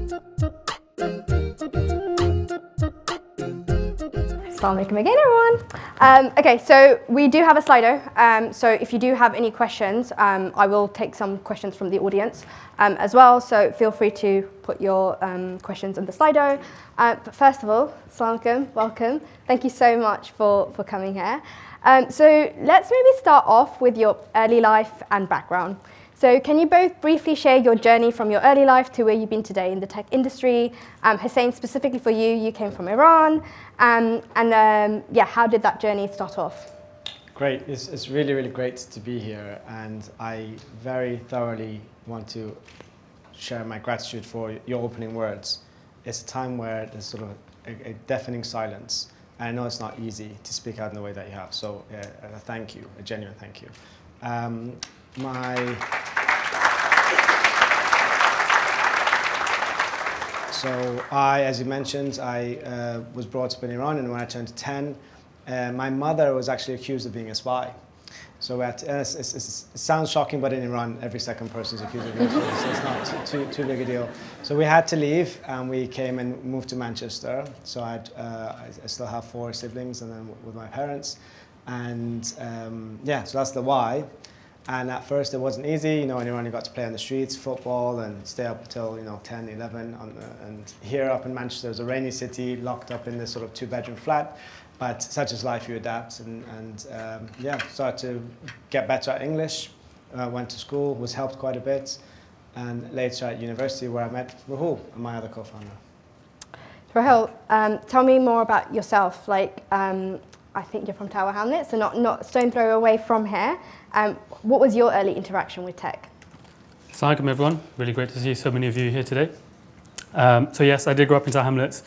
Assalamu alaikum again, everyone. Okay, so we do have a Slido. So if you do have any questions, I will take some questions from the audience as well. So feel free to put your questions in the Slido. But first of all, Assalamu alaikum, welcome. Thank you so much for coming here. So let's maybe start off with your early life and background. So can you both briefly share your journey from your early life to where you've been today in the tech industry? Husayn, specifically for you, you came from Iran. Yeah, how did that journey start off? Great, it's really, really great to be here. And I very thoroughly want to share my gratitude for your opening words. It's a time where there's sort of a deafening silence. And I know it's not easy to speak out in the way that you have. So a thank you, a genuine thank you. So as you mentioned, I was brought up in Iran, and when I turned 10, my mother was actually accused of being a spy. So it sounds shocking, but in Iran, every second person is accused of being a spy, so it's not too big a deal. So we had to leave, and we came and moved to Manchester. So I still have 4 siblings, and then with my parents. And yeah, so that's the why. And at first it wasn't easy, in Iran you got to play on the streets, football, and stay up until 10, 11. And here up in Manchester, it's a rainy city, locked up in this sort of 2-bedroom flat. But such is life, you adapt. And yeah, started to get better at English, went to school, was helped quite a bit. And later at university, where I met Ruhul, my other co-founder. Ruhul, tell me more about yourself. I think you're from Tower Hamlets, so not stone throw away from here. What was your early interaction with tech? Assalamu alaikum, everyone. Really great to see so many of you here today. So yes, I did grow up in Tower Hamlets.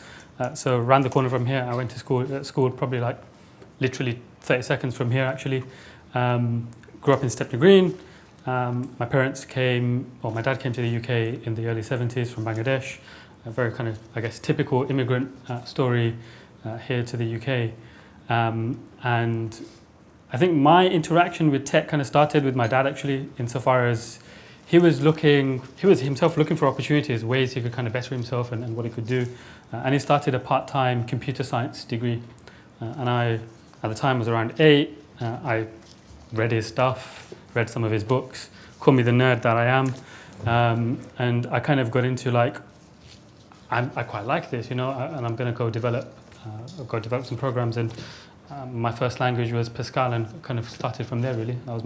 So around the corner from here, I went to school probably literally 30 seconds from here actually. Grew up in Stepney Green. My dad came to the UK in the early 70s from Bangladesh. A very kind of, I guess, typical immigrant story here to the UK. And I think my interaction with tech kind of started with my dad actually, insofar as he was himself looking for opportunities, ways he could kind of better himself and what he could do. And he started a part-time computer science degree. And I, at the time, was around 8. I read his stuff, read some of his books, call me the nerd that I am. And I kind of got into I quite like this, and I'm going to go develop some programs. And my first language was Pascal, and kind of started from there really. That was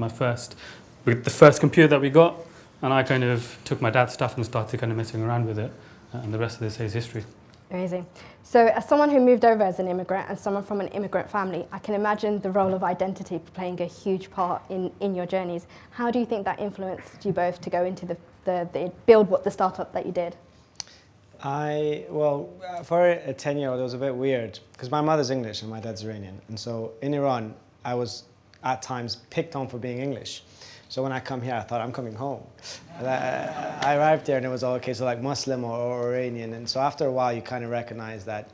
the first computer that we got, and I kind of took my dad's stuff and started kind of messing around with it, and the rest of this is history. Amazing. So as someone who moved over as an immigrant and someone from an immigrant family, I can imagine the role of identity playing a huge part in your journeys. How do you think that influenced you both to go into the build the startup that you did? For a 10-year-old, it was a bit weird because my mother's English and my dad's Iranian. And so in Iran, I was at times picked on for being English. So when I come here, I thought I'm coming home. I arrived there and it was all okay, so like Muslim or Iranian. And so after a while, you kind of recognize that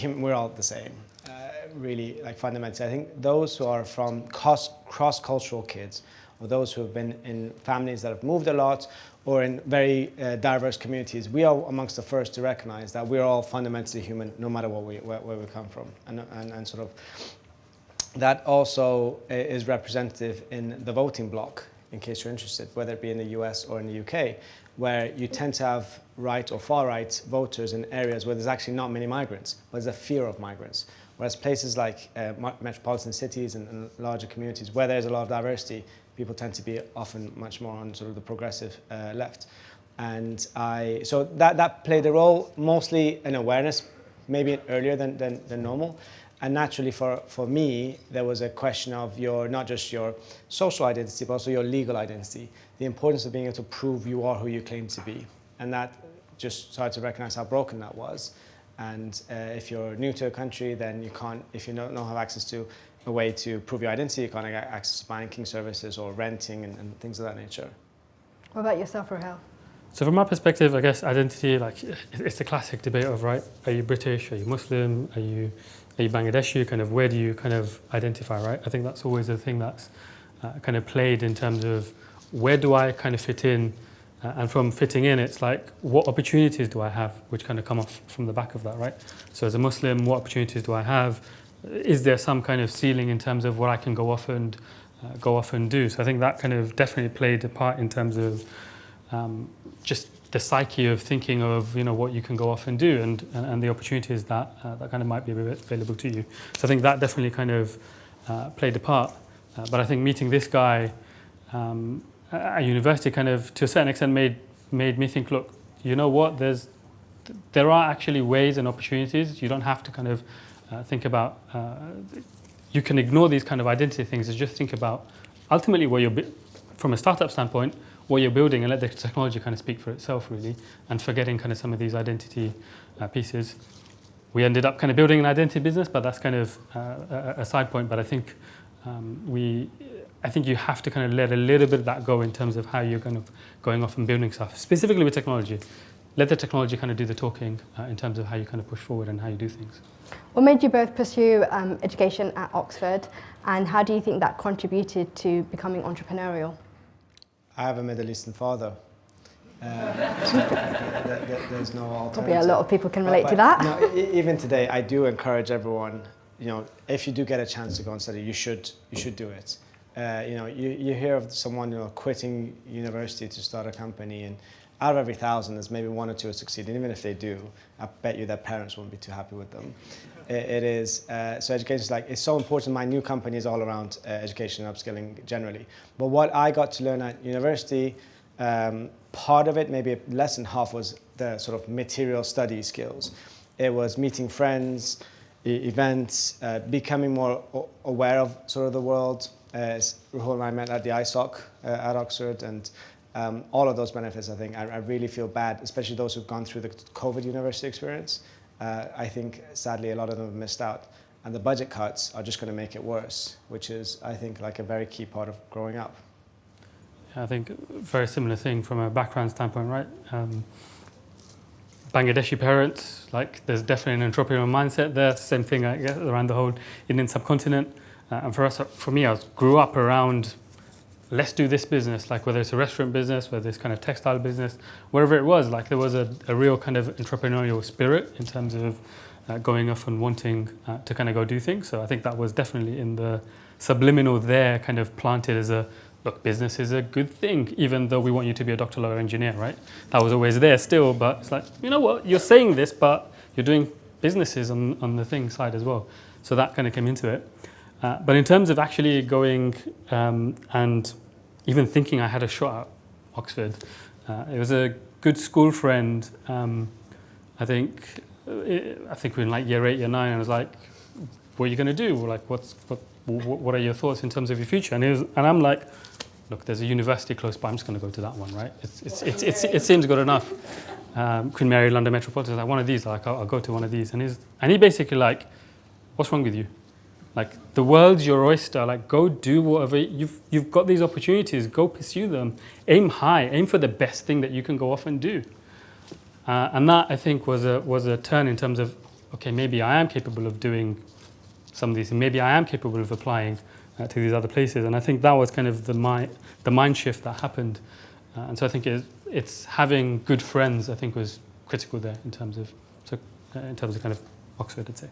we're all the same, really, fundamentally. I think those who are from cross-cultural kids, or those who have been in families that have moved a lot, or in very diverse communities, we are amongst the first to recognize that we're all fundamentally human, no matter where we come from. And sort of that also is representative in the voting bloc, in case you're interested, whether it be in the US or in the UK, where you tend to have right or far-right voters in areas where there's actually not many migrants, but there's a fear of migrants. Whereas places like metropolitan cities and larger communities, where there's a lot of diversity, people tend to be often much more on sort of the progressive left. And so that played a role, mostly in awareness, maybe earlier than normal. And naturally for me, there was a question of not just your social identity, but also your legal identity. The importance of being able to prove you are who you claim to be. And that just started to recognize how broken that was. And if you're new to a country, then you can't, if you don't have access to a way to prove your identity, you can't get access to banking services or renting and things of that nature. What about yourself, Ruhul? So from my perspective, I guess identity, it's the classic debate of, right, are you British, are you Muslim, are you Bangladeshi, kind of where do you kind of identify, right? I think that's always the thing that's kind of played in terms of where do I kind of fit in And from fitting in, it's like, what opportunities do I have, which kind of come off from the back of that, right? So as a Muslim, what opportunities do I have? Is there some kind of ceiling in terms of what I can go off and do? So I think that kind of definitely played a part in terms of just the psyche of thinking of, you know, what you can go off and do, and the opportunities that kind of might be available to you. So I think that definitely kind of played a part. But I think meeting this guy at university kind of, to a certain extent, made me think, look, you know what, there are actually ways and opportunities. You don't have to kind of think about, you can ignore these kind of identity things and just think about ultimately where you're, from a startup standpoint, what you're building, and let the technology kind of speak for itself, really, and forgetting kind of some of these identity pieces. We ended up kind of building an identity business, but that's kind of a side point. But I think I think you have to kind of let a little bit of that go in terms of how you're kind of going off and building stuff, specifically with technology. Let the technology kind of do the talking in terms of how you kind of push forward and how you do things. What made you both pursue education at Oxford, and how do you think that contributed to becoming entrepreneurial? I have a Middle Eastern father. There's no alternative. Probably a lot of people can relate to that. No, even today, I do encourage everyone, you know, if you do get a chance to go and study, you should do it. You know, you hear of someone, you know, quitting university to start a company, and out of every 1,000, there's maybe 1 or 2 who succeed. And even if they do, I bet you their parents won't be too happy with them. It is, so education is it's so important. My new company is all around education and upskilling generally. But what I got to learn at university, part of it, maybe less than half, was the sort of material study skills. It was meeting friends, events, becoming more aware of sort of the world. Ruhul and I met at the ISOC at Oxford, and all of those benefits, I think, I really feel bad, especially those who've gone through the COVID university experience. I think, sadly, a lot of them have missed out. And the budget cuts are just going to make it worse, which is, I think, like a very key part of growing up. Yeah, I think a very similar thing from a background standpoint, right? Bangladeshi parents, like, there's definitely an entrepreneurial mindset there. Same thing, I guess, around the whole Indian subcontinent. And for me, I grew up around, let's do this business, like whether it's a restaurant business, whether it's kind of textile business, wherever it was, like there was a real kind of entrepreneurial spirit in terms of going off and wanting to kind of go do things. So I think that was definitely in the subliminal there, kind of planted as a, look, business is a good thing, even though we want you to be a doctor, lawyer, engineer, right? That was always there still, but it's like, you know what, you're saying this, but you're doing businesses on the thing side as well. So that kind of came into it. But in terms of actually going and even thinking I had a shot at Oxford, it was a good school friend. I think we're in like year 8, year 9, and I was like, "What are you going to do? Like, what are your thoughts in terms of your future?" And I'm like, "Look, there's a university close by. I'm just going to go to that one, right? It seems good enough." Queen Mary, London Metropolitan, like one of these. Like, I'll go to one of these. And he basically like, "What's wrong with you? Like, the world's your oyster. Like, go do whatever. You've got these opportunities. Go pursue them. Aim high. Aim for the best thing that you can go off and do." And that, I think, was a turn in terms of, okay, maybe I am capable of doing some of these, and maybe I am capable of applying to these other places. And I think that was kind of the mind shift that happened. And so I think it's having good friends, I think, was critical there in terms of kind of Oxford, I'd say.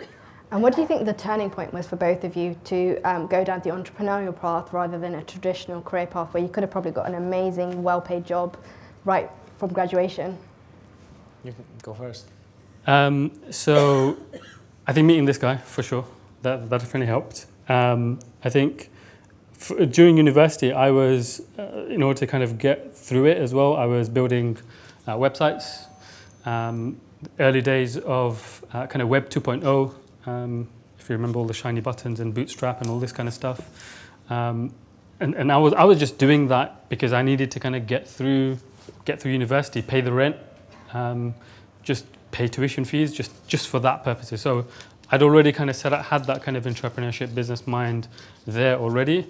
And what do you think the turning point was for both of you to go down the entrepreneurial path rather than a traditional career path where you could have probably got an amazing, well-paid job right from graduation? You can go first. So I think meeting this guy, for sure, that definitely helped. I think during university, I was, in order to kind of get through it as well, I was building websites, early days of kind of Web 2.0, if you remember all the shiny buttons and Bootstrap and all this kind of stuff. And I was just doing that because I needed to kind of get through university, pay the rent, just pay tuition fees, just for that purposes. So I'd already kind of had that kind of entrepreneurship business mind there already.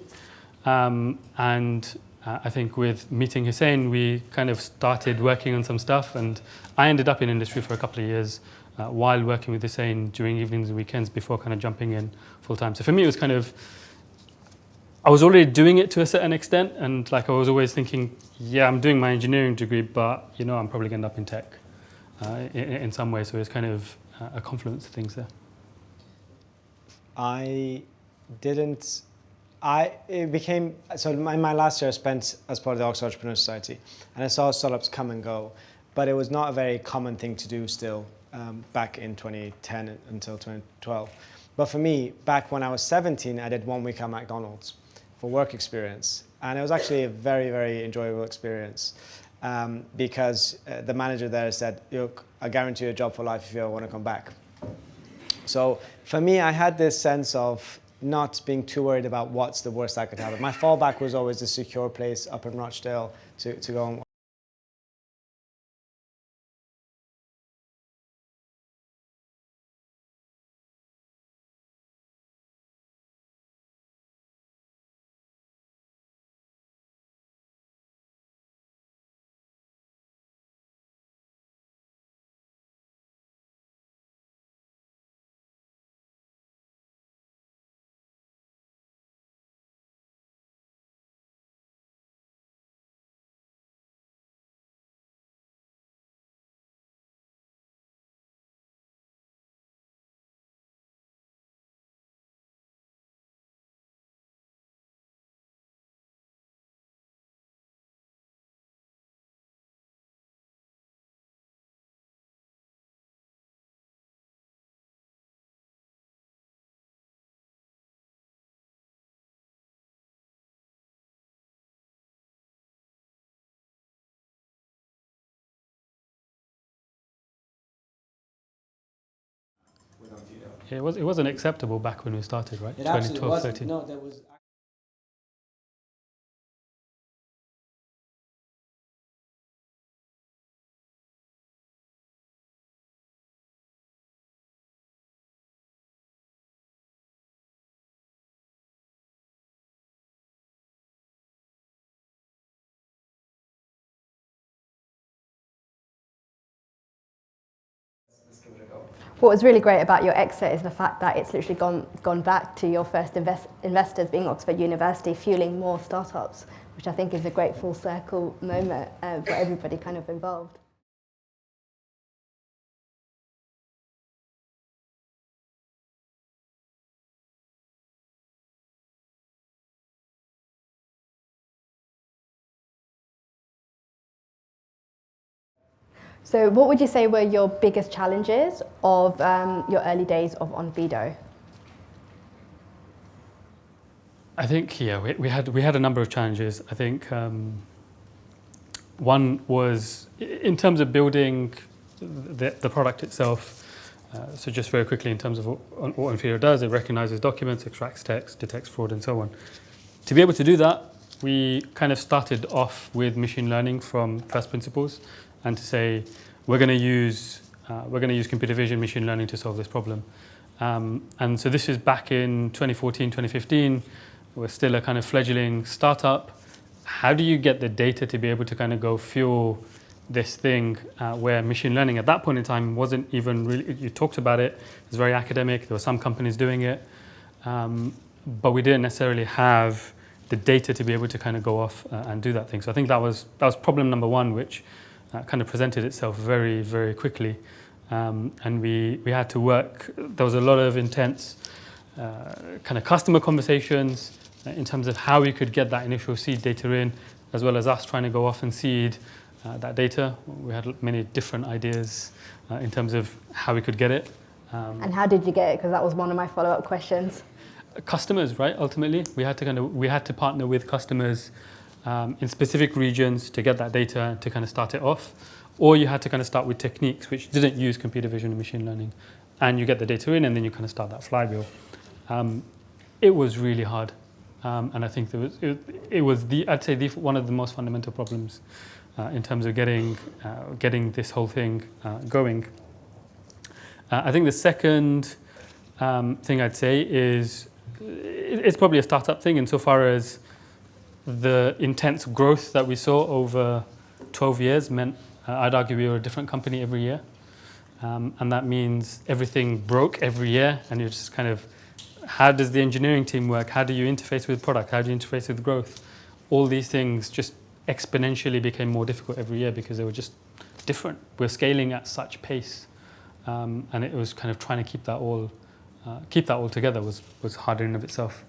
And I think with meeting Husayn, we kind of started working on some stuff, and I ended up in industry for a couple of years while working with Husayn during evenings and weekends before kind of jumping in full time. So for me, it was kind of, I was already doing it to a certain extent, and like I was always thinking, yeah, I'm doing my engineering degree, but you know, I'm probably going to end up in tech in some way. So it's kind of a confluence of things there. My last year I spent as part of the Oxford Entrepreneur Society, and I saw startups come and go, but it was not a very common thing to do still back in 2010 until 2012. But for me, back when I was 17, I did 1 week at McDonald's for work experience. And it was actually a very, very enjoyable experience because the manager there said, look, I guarantee you a job for life if you ever want to come back. So for me, I had this sense of not being too worried about what's the worst that could happen. My fallback was always a secure place up in Rochdale to go and It wasn't acceptable back when we started, right? It absolutely 2012, wasn't. 13. No, there was. What was really great about your exit is the fact that it's literally gone back to your first investors being Oxford University, fueling more startups, which I think is a great full circle moment for everybody kind of involved. So what would you say were your biggest challenges of your early days of Onfido? I think, yeah, we had a number of challenges. I think one was in terms of building the product itself. So just very quickly, in terms of what Onfido does, it recognizes documents, extracts text, detects fraud, and so on. To be able to do that, we kind of started off with machine learning from first principles, and to say we're going to use computer vision, machine learning to solve this problem. And so this is back in 2014, 2015. We're still a kind of fledgling startup. How do you get the data to be able to kind of go fuel this thing where machine learning at that point in time wasn't even really, you talked about it, it was very academic, there were some companies doing it, but we didn't necessarily have the data to be able to kind of go off and do that thing. So I think that was problem number one, which kind of presented itself very, very quickly. And we had to work, there was a lot of intense kind of customer conversations in terms of how we could get that initial seed data in, as well as us trying to go off and seed that data. We had many different ideas in terms of how we could get it. And how did you get it? Because that was one of my follow-up questions. Customers, right? Ultimately, we had to partner with customers in specific regions to get that data to kind of start it off, or you had to kind of start with techniques which didn't use computer vision and machine learning, and you get the data in, and then you kind of start that flywheel. It was really hard, and I think it was I'd say one of the most fundamental problems in terms of getting this whole thing going. I think the second thing I'd say is it's probably a startup thing insofar as the intense growth that we saw over 12 years meant I'd argue we were a different company every year. And that means everything broke every year, and you're just kind of how does the engineering team work? How do you interface with product? How do you interface with growth? All these things just exponentially became more difficult every year because they were just different. We're scaling at such pace, and it was kind of trying to keep that all together was hard in and of itself.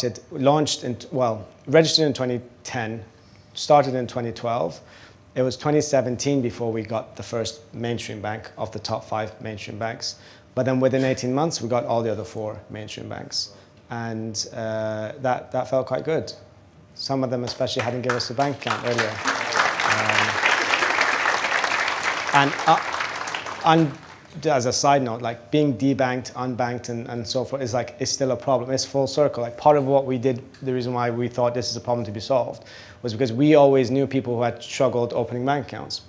It registered in 2010, started in 2012. It was 2017 before we got the first mainstream bank of the top 5 mainstream banks. But then within 18 months, we got all the other 4 mainstream banks. And that felt quite good. Some of them especially hadn't given us a bank account earlier. And as a side note, like being debanked, unbanked, and so forth is still a problem. It's full circle. Like part of what we did, the reason why we thought this is a problem to be solved, was because we always knew people who had struggled opening bank accounts.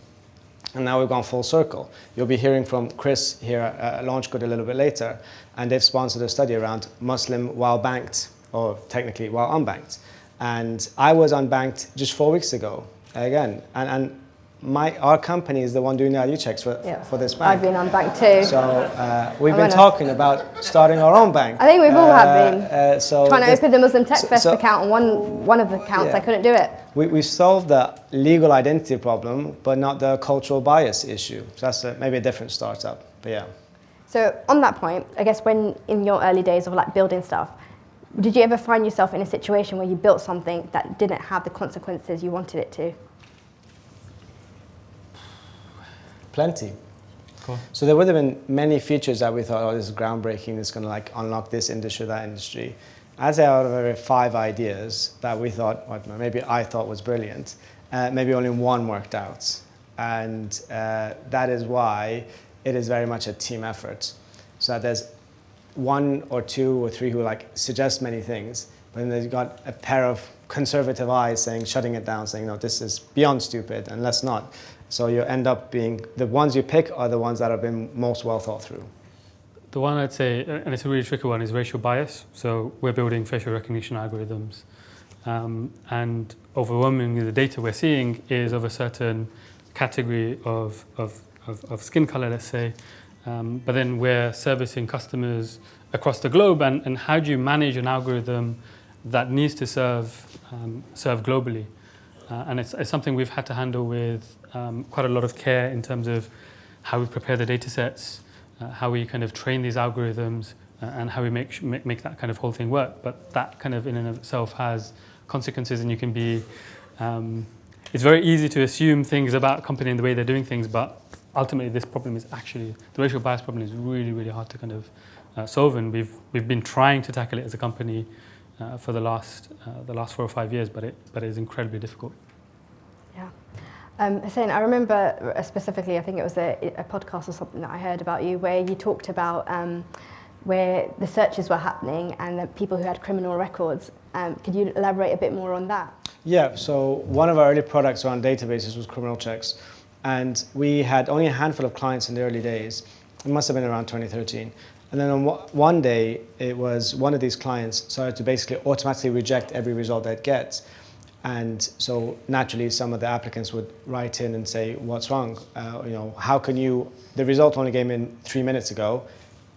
And now we've gone full circle. You'll be hearing from Chris here at LaunchGood a little bit later, and they've sponsored a study around Muslim while banked, or technically while unbanked. And I was unbanked just 4 weeks ago, again. And our company is the one doing the ID checks for this bank. I've been unbanked too. So we've been talking about starting our own bank. I think we've all have been. So trying to open the Muslim Tech Fest account on one of the accounts, I couldn't do it. We solved the legal identity problem, but not the cultural bias issue. So that's maybe a different startup, but yeah. So on that point, I guess when in your early days of like building stuff, did you ever find yourself in a situation where you built something that didn't have the consequences you wanted it to? Plenty. Cool. So there would have been many features that we thought, oh, this is groundbreaking, this is going to like unlock this industry, that industry. I'd say out of every 5 ideas that we thought, maybe I thought was brilliant, maybe only 1 worked out. And that is why it is very much a team effort. So that there's 1 or 2 or 3 who like suggest many things, but then they've got a pair of conservative eyes shutting it down, saying, no, this is beyond stupid and let's not. So you end up being, the ones you pick are the ones that have been most well thought through. The one I'd say, and it's a really tricky one, is racial bias. So we're building facial recognition algorithms. And overwhelmingly the data we're seeing is of a certain category of skin color, let's say. But then we're servicing customers across the globe. And how do you manage an algorithm that needs to serve globally? And it's something we've had to handle with quite a lot of care in terms of how we prepare the data sets, how we kind of train these algorithms, and how we make that kind of whole thing work. But that kind of in and of itself has consequences, and you can be, it's very easy to assume things about a company and the way they're doing things, but ultimately this problem is actually, the racial bias problem is really, really hard to kind of solve, and we've been trying to tackle it as a company for the last 4 or 5 years, but it is incredibly difficult. Yeah. Husayn, I remember specifically, I think it was a podcast or something that I heard about you, where you talked about where the searches were happening and the people who had criminal records. Could you elaborate a bit more on that? Yeah, so one of our early products around databases was criminal checks. And we had only a handful of clients in the early days. It must have been around 2013. And then on one day, it was one of these clients started to basically automatically reject every result they'd get. And so naturally, some of the applicants would write in and say, what's wrong? How can you, the result only came in 3 minutes ago.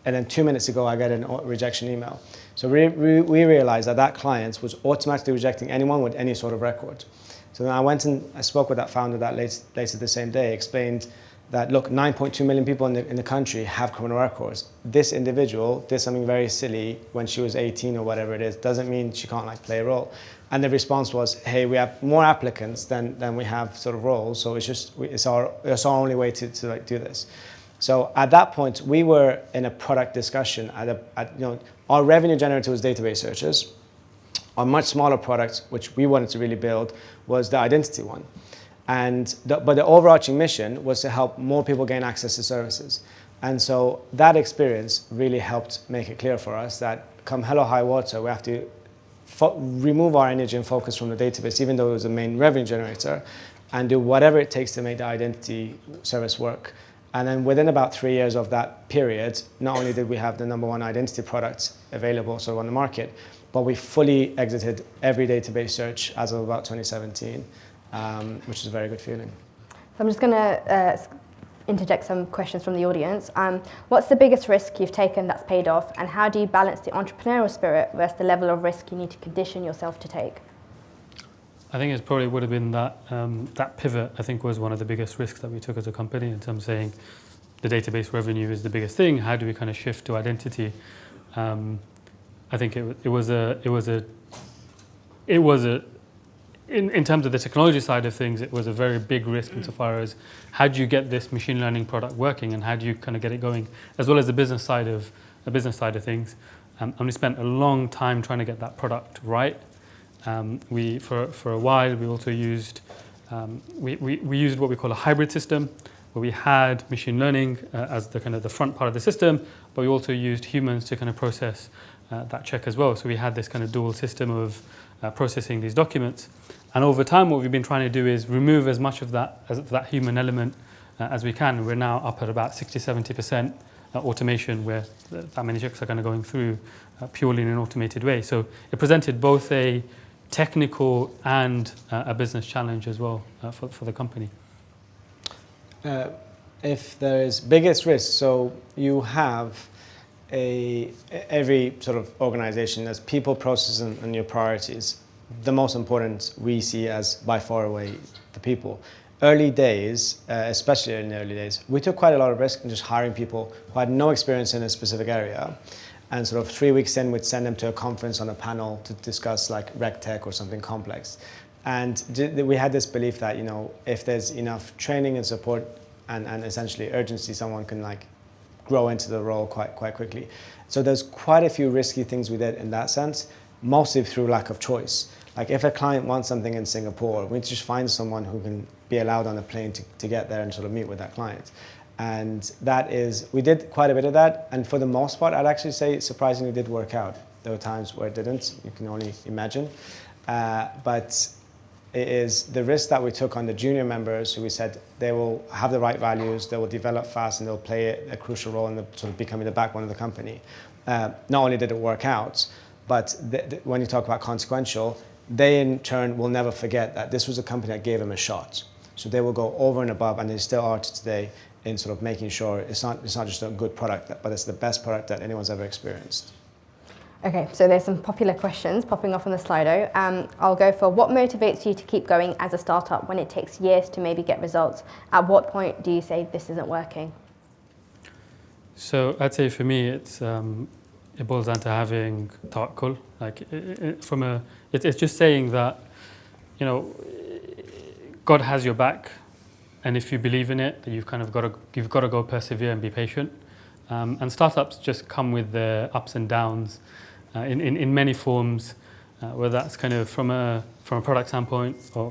and then 2 minutes ago I get a rejection email. So we realized that client was automatically rejecting anyone with any sort of record. So then I went and I spoke with that founder that later the same day, explained that, look, 9.2 million people in the country have criminal records. This individual did something very silly when she was 18 or whatever it is. Doesn't mean she can't like play a role. And the response was, hey, we have more applicants than we have sort of roles. So it's our only way to like do this. So at that point, we were in a product discussion. Our revenue generator was database searches. Our much smaller product, which we wanted to really build, was the identity one. But the overarching mission was to help more people gain access to services. And so that experience really helped make it clear for us that come hell or high water, we have to remove our energy and focus from the database, even though it was the main revenue generator, and do whatever it takes to make the identity service work. And then within about 3 years of that period, not only did we have the #1 identity product available sort of on the market, but we fully exited every database search as of about 2017, which is a very good feeling. So I'm just going to interject some questions from the audience. What's the biggest risk you've taken that's paid off, and how do you balance the entrepreneurial spirit versus the level of risk you need to condition yourself to take? I think it probably would have been that that pivot, I think, was one of the biggest risks that we took as a company, in terms of saying the database revenue is the biggest thing. How do we kind of shift to identity? I think it was in terms of the technology side of things, it was a very big risk insofar as how do you get this machine learning product working, and how do you kind of get it going, as well as the business side of things. And we spent a long time trying to get that product right. We for a while we also used we used what we call a hybrid system, where we had machine learning as the kind of the front part of the system, but we also used humans to kind of process that check as well. So we had this kind of dual system of processing these documents. And over time, what we've been trying to do is remove as much of that human element as we can. We're now up at about 60-70% automation, where that many checks are kind of going through purely in an automated way. So it presented both a technical and a business challenge as well for the company. If there is biggest risk, so you have every sort of organization has people, processes, and your priorities. The most important we see as by far away the people. Early days, especially in the early days, we took quite a lot of risk in just hiring people who had no experience in a specific area. And sort of 3 weeks in, we'd send them to a conference on a panel to discuss like reg tech or something complex. And we had this belief that, if there's enough training and support and essentially urgency, someone can like grow into the role quite quickly. So there's quite a few risky things we did in that sense, mostly through lack of choice. Like if a client wants something in Singapore, we need to just find someone who can be allowed on a plane to get there and sort of meet with that client. And we did quite a bit of that. And for the most part, I'd actually say surprisingly did work out. There were times where it didn't, you can only imagine. But it is the risk that we took on the junior members, who we said they will have the right values, they will develop fast, and they'll play a crucial role in sort of becoming the backbone of the company. Not only did it work out, but when you talk about consequential, they in turn will never forget that this was a company that gave them a shot. So they will go over and above, and they still are to today, in sort of making sure it's not just a good product, but it's the best product that anyone's ever experienced. Okay, so there's some popular questions popping off on the Slido. I'll go for what motivates you to keep going as a startup when it takes years to maybe get results? At what point do you say this isn't working? So I'd say for me, it boils down to having tawakkul. Like it's just saying that, God has your back, and if you believe in it, you've got to go persevere and be patient. And startups just come with their ups and downs in many forms, whether that's kind of from a product standpoint, or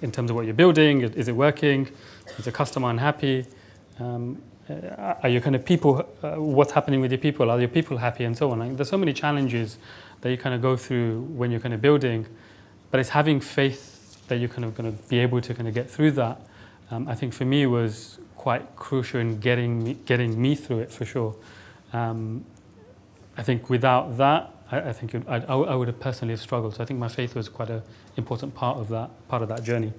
in terms of what you're building. Is it working? Is the customer unhappy? Are your kind of people? What's happening with your people? Are your people happy? And so on. Like, there's so many challenges that you kind of go through when you're kind of building, but it's having faith that you're kind of going to be able to kind of get through that. I think for me was quite crucial in getting me through it, for sure. I think without that, I would have personally struggled. So I think my faith was quite an important part of that journey.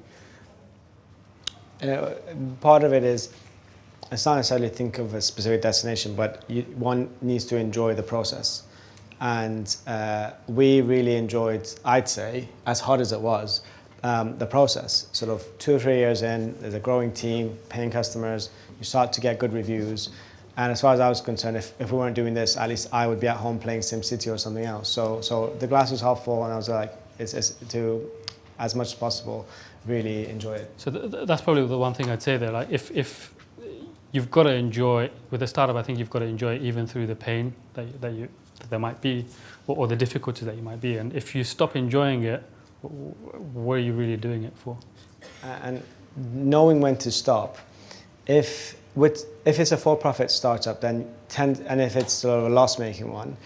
Part of it is, it's not necessarily think of a specific destination, but one needs to enjoy the process. And we really enjoyed, I'd say, as hard as it was, the process. Sort of 2 or 3 years in, there's a growing team, paying customers, you start to get good reviews. And as far as I was concerned, if we weren't doing this, at least I would be at home playing SimCity or something else. So the glass was half full, and I was like, it's to, as much as possible, really enjoy it. So that's probably the one thing I'd say there. Like if you've got to enjoy, with a startup, I think you've got to enjoy it even through the pain that there might be, or the difficulties that you might be. And if you stop enjoying it, what are you really doing it for? And knowing when to stop. If it's a for-profit startup, then and if it's sort of a loss-making one,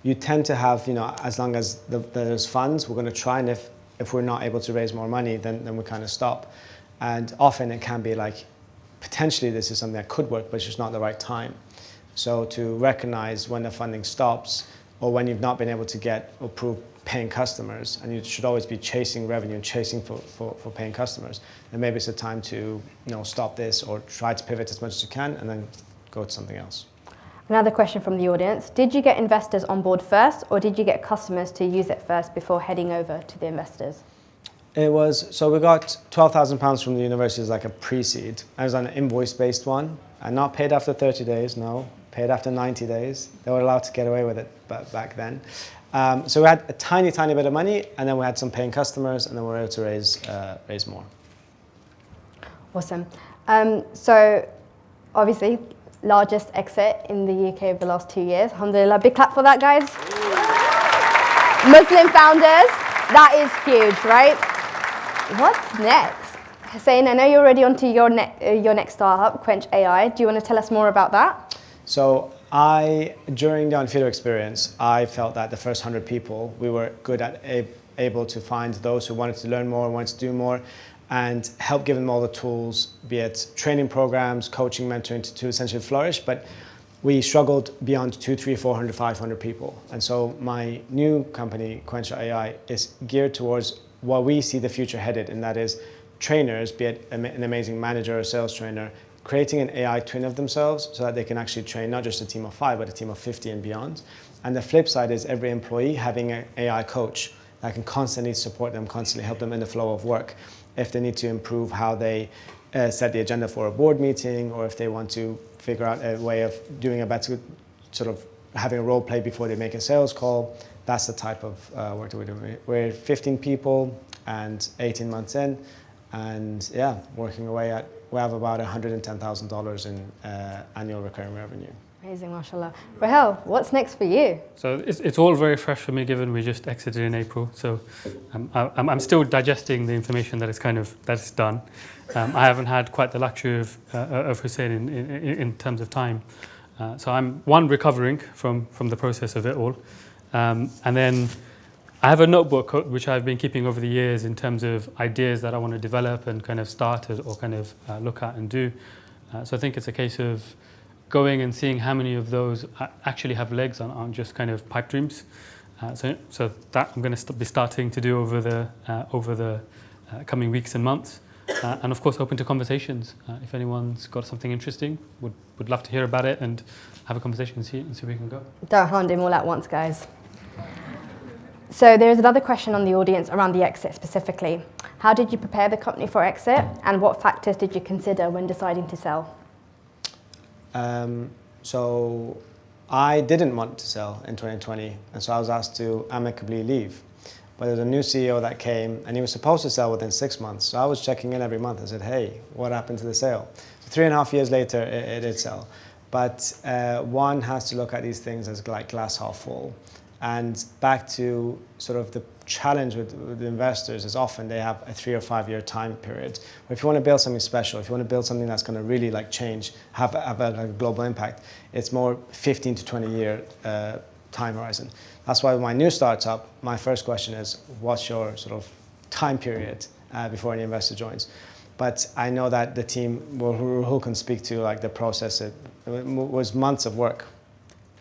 you tend to have, as long as there's funds, we're going to try, and if we're not able to raise more money, then we kind of stop. And often it can be like, potentially this is something that could work, but it's just not the right time. So to recognize when the funding stops, or when you've not been able to get or prove paying customers, and you should always be chasing revenue and chasing for paying customers, then maybe it's a time to stop this or try to pivot as much as you can and then go to something else. Another question from the audience. Did you get investors on board first, or did you get customers to use it first before heading over to the investors? So we got £12,000 from the university as like a pre-seed. It was an invoice-based one, and not paid after 30 days, no, paid after 90 days. They were allowed to get away with it back then. So we had a tiny bit of money, and then we had some paying customers, and then we were able to raise more. Awesome. So obviously, largest exit in the UK over the last 2 years. Alhamdulillah, big clap for that, guys. Muslim founders, that is huge, right? What's next? Husayn, I know you're already onto your next startup, Quench AI. Do you want to tell us more about that? So during the Onfido experience, I felt that the first 100 people, we were good at able to find those who wanted to learn more, wanted to do more, and help give them all the tools, be it training programs, coaching, mentoring, to essentially flourish. But we struggled beyond 200, 300, 400, 500 people. And so my new company, Quench AI, is geared towards what we see the future headed, and that is trainers, be it an amazing manager or sales trainer, creating an AI twin of themselves so that they can actually train not just a team of 5, but a team of 50 and beyond. And the flip side is every employee having an AI coach that can constantly support them, constantly help them in the flow of work. If they need to improve how they set the agenda for a board meeting, or if they want to figure out a way of doing a better, sort of having a role play before they make a sales call, that's the type of work that we're doing. We're 15 people and 18 months in, and yeah, working away at, we have about $110,000 in annual recurring revenue. Amazing, mashallah. Ruhul, what's next for you? So it's all very fresh for me, given we just exited in April. So I'm still digesting the information that's done. I haven't had quite the luxury of Husayn in terms of time. So I'm recovering from the process of it all, and then I have a notebook which I've been keeping over the years in terms of ideas that I want to develop and kind of start or kind of look at and do. So I think it's a case of going and seeing how many of those actually have legs and aren't just kind of pipe dreams. So that I'm going to be starting to do over the coming weeks and months. And of course, open to conversations. If anyone's got something interesting, would love to hear about it and have a conversation and see where we can go. Don't hand him all at once, guys. So there's another question on the audience around the exit specifically. How did you prepare the company for exit, and what factors did you consider when deciding to sell? So I didn't want to sell in 2020, and so I was asked to amicably leave. But there's a new CEO that came, and he was supposed to sell within 6 months. So I was checking in every month and said, hey, what happened to the sale? So 3.5 years later, it did sell. But one has to look at these things as like glass half full. And back to sort of the challenge with the investors is often they have a 3 or 5 year time period. But if you want to build something special, if you want to build something that's going to really like change, have a global impact, it's more 15 to 20 year time horizon. That's why with my new startup, my first question is, what's your sort of time period before any investor joins? But I know that the team, who can speak to like the process, it was months of work.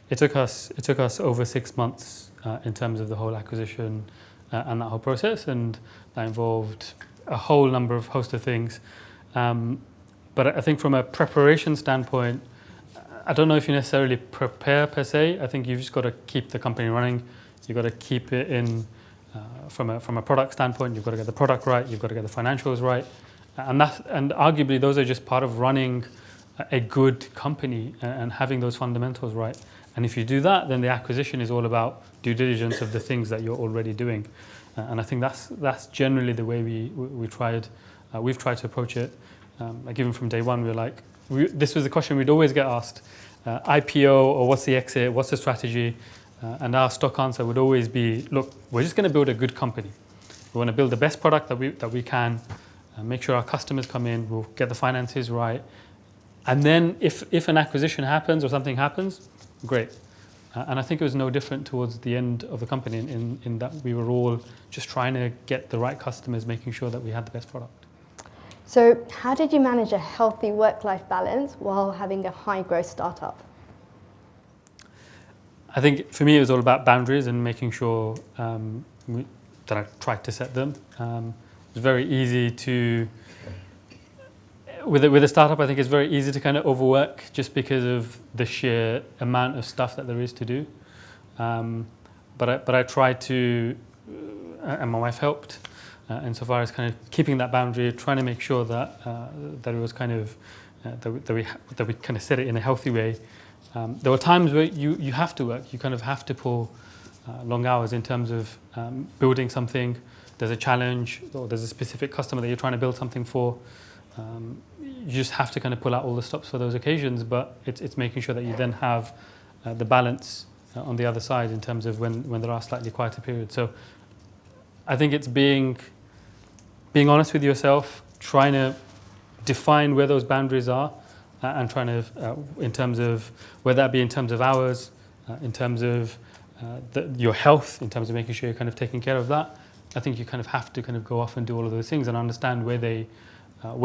It took us over 6 months in terms of the whole acquisition and that whole process, and that involved a whole host of things. But I think from a preparation standpoint, I don't know if you necessarily prepare per se. I think you've just got to keep the company running. You've got to keep it in, from a product standpoint, you've got to get the product right, you've got to get the financials right. And arguably those are just part of running a good company and having those fundamentals right. And if you do that, then the acquisition is all about due diligence of the things that you're already doing. And I think that's generally the way we've tried to approach it. Like even from day one, this was the question we'd always get asked, IPO or what's the exit, what's the strategy? And our stock answer would always be, look, we're just going to build a good company. We want to build the best product that we can, make sure our customers come in, we'll get the finances right. And then if an acquisition happens or something happens, great. And I think it was no different towards the end of the company in that we were all just trying to get the right customers, making sure that we had the best product. So how did you manage a healthy work-life balance while having a high-growth startup? I think for me it was all about boundaries and making sure that I tried to set them. It was very easy to, with a startup, I think it's very easy to kind of overwork just because of the sheer amount of stuff that there is to do. But I tried to, and my wife helped, insofar as kind of keeping that boundary, trying to make sure that it was kind of that we kind of set it in a healthy way. There were times where you have to work. You kind of have to pull long hours in terms of building something. There's a challenge, or there's a specific customer that you're trying to build something for. You just have to kind of pull out all the stops for those occasions, but it's making sure that you then have the balance on the other side in terms of when there are slightly quieter periods. So I think it's being honest with yourself, trying to define where those boundaries are, and trying to, in terms of, whether that be in terms of hours, in terms of your health, in terms of making sure you're kind of taking care of that. I think you kind of have to kind of go off and do all of those things and understand where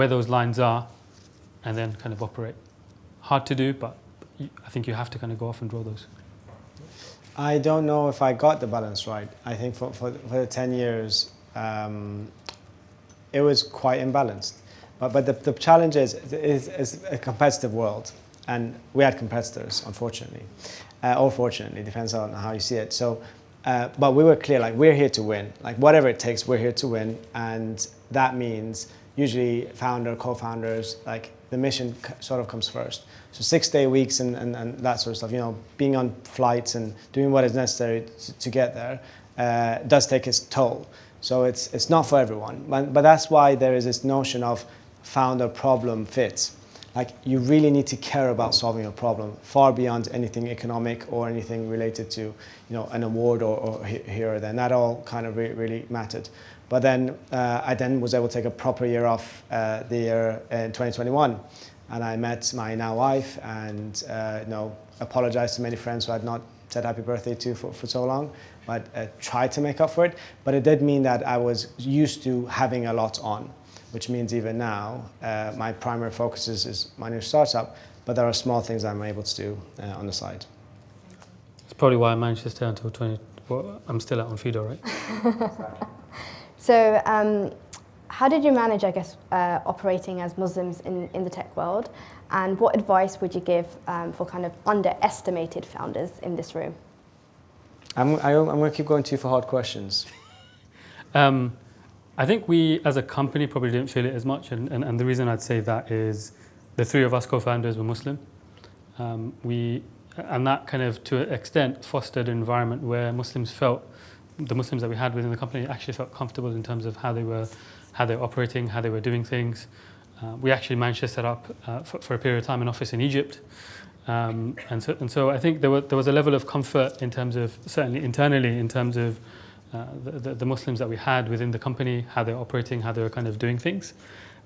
those lines are, and then kind of operate. Hard to do, but I think you have to kind of go off and draw those. I don't know if I got the balance right. I think for the 10 years, it was quite imbalanced. But the challenge is a competitive world, and we had competitors, unfortunately, or fortunately, depends on how you see it. So, but we were clear, like, we're here to win. Like, whatever it takes, we're here to win, and that means usually co-founders, like, the mission sort of comes first. So 6-day weeks and that sort of stuff, you know, being on flights and doing what is necessary to get there does take its toll. So it's not for everyone, but that's why there is this notion of founder problem fit. Like, you really need to care about solving a problem far beyond anything economic or anything related to, you know, an award or here or there. And that all kind of really mattered. But then I then was able to take a proper year off the year in 2021, and I met my now wife and you know, apologized to many friends who I had not said happy birthday to for so long, but tried to make up for it. But it did mean that I was used to having a lot on, which means even now my primary focus is my new startup, but there are small things I'm able to do on the side. That's probably why I managed to stay until 20. Well, I'm still at Onfido, right? So how did you manage, I guess, operating as Muslims in the tech world? And what advice would you give for kind of underestimated founders in this room? I'm going to keep going to you for hard questions. I think we, as a company, probably didn't feel it as much. And the reason I'd say that is the three of us co-founders were Muslim. And that kind of, to an extent, fostered an environment where the Muslims that we had within the company actually felt comfortable in terms of how they were operating, how they were doing things. We actually managed to set up, for a period of time, an office in Egypt. And so I think there was a level of comfort in terms of, certainly internally, in terms of the Muslims that we had within the company, how they're operating, how they were kind of doing things.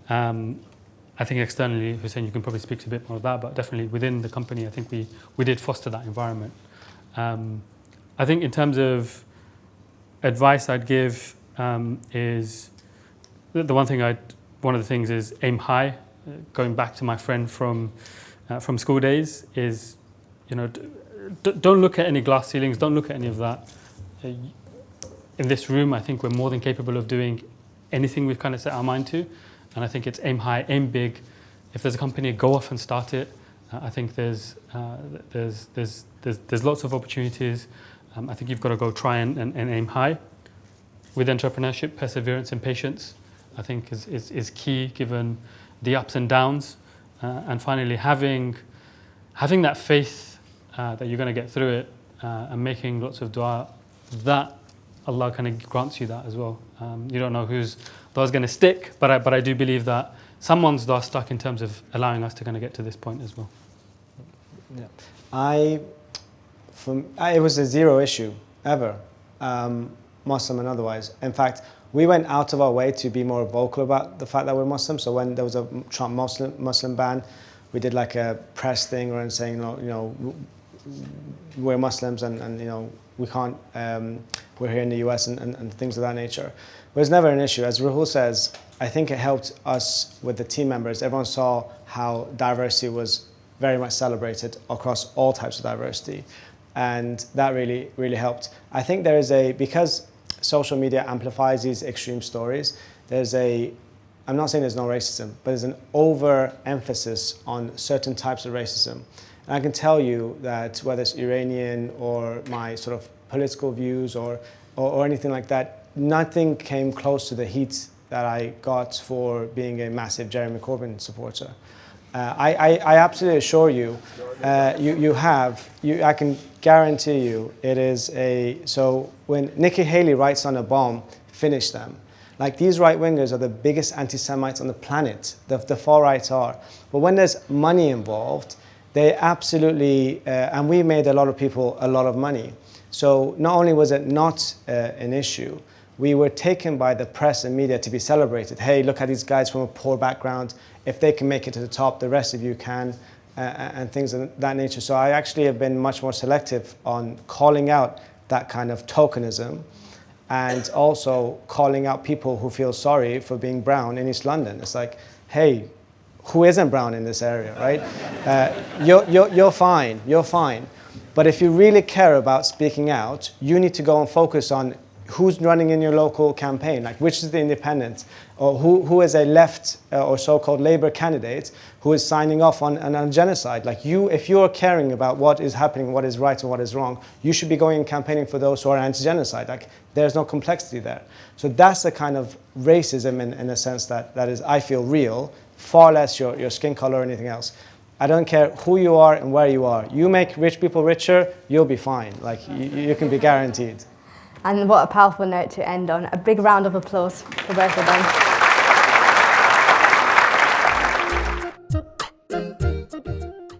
I think externally, Husayn, you can probably speak to a bit more of that, but definitely within the company, I think we did foster that environment. I think in terms of advice I'd give is one of the things is aim high. Going back to my friend from school days is, you know, don't look at any glass ceilings, don't look at any of that. In this room, I think we're more than capable of doing anything we've kind of set our mind to. And I think it's aim high, aim big, if there's a company, go off and start it. I think there's lots of opportunities. I think you've got to go try and aim high. With entrepreneurship, perseverance and patience, I think is key given the ups and downs. And finally, having that faith that you're going to get through it and making lots of dua, that Allah kind of grants you that as well. You don't know whose dua is going to stick, but I do believe that someone's dua stuck in terms of allowing us to kind of get to this point as well. Yeah, it was a zero issue ever, Muslim and otherwise. In fact, we went out of our way to be more vocal about the fact that we're Muslim. So when there was a Trump Muslim ban, we did like a press thing or saying, we're Muslims and we can't, we're here in the US and things of that nature. It was never an issue. As Ruhul says, I think it helped us with the team members. Everyone saw how diversity was very much celebrated across all types of diversity. And that really, really helped. I think there is because social media amplifies these extreme stories, I'm not saying there's no racism, but there's an overemphasis on certain types of racism. And I can tell you that whether it's Iranian or my sort of political views or anything like that, nothing came close to the heat that I got for being a massive Jeremy Corbyn supporter. I absolutely assure you, I can guarantee you it is so when Nikki Haley writes on a bomb, finish them. Like these right-wingers are the biggest anti-Semites on the planet, the far rights are. But when there's money involved, they absolutely, and we made a lot of people a lot of money. So not only was it not an issue, we were taken by the press and media to be celebrated. Hey, look at these guys from a poor background. If they can make it to the top, the rest of you can, and things of that nature. So I actually have been much more selective on calling out that kind of tokenism and also calling out people who feel sorry for being brown in East London. It's like, hey, who isn't brown in this area, right? You're fine. But if you really care about speaking out, you need to go and focus on who's running in your local campaign, like which is the independent, or who is a left or so-called Labour candidate who is signing off on genocide. Like if you're caring about what is happening, what is right and what is wrong, you should be going and campaigning for those who are anti-genocide. Like there's no complexity there. So that's the kind of racism in a sense that is, I feel, real, far less your skin color or anything else. I don't care who you are and where you are. You make rich people richer, you'll be fine. Like you can be guaranteed. And what a powerful note to end on. A big round of applause for both of them.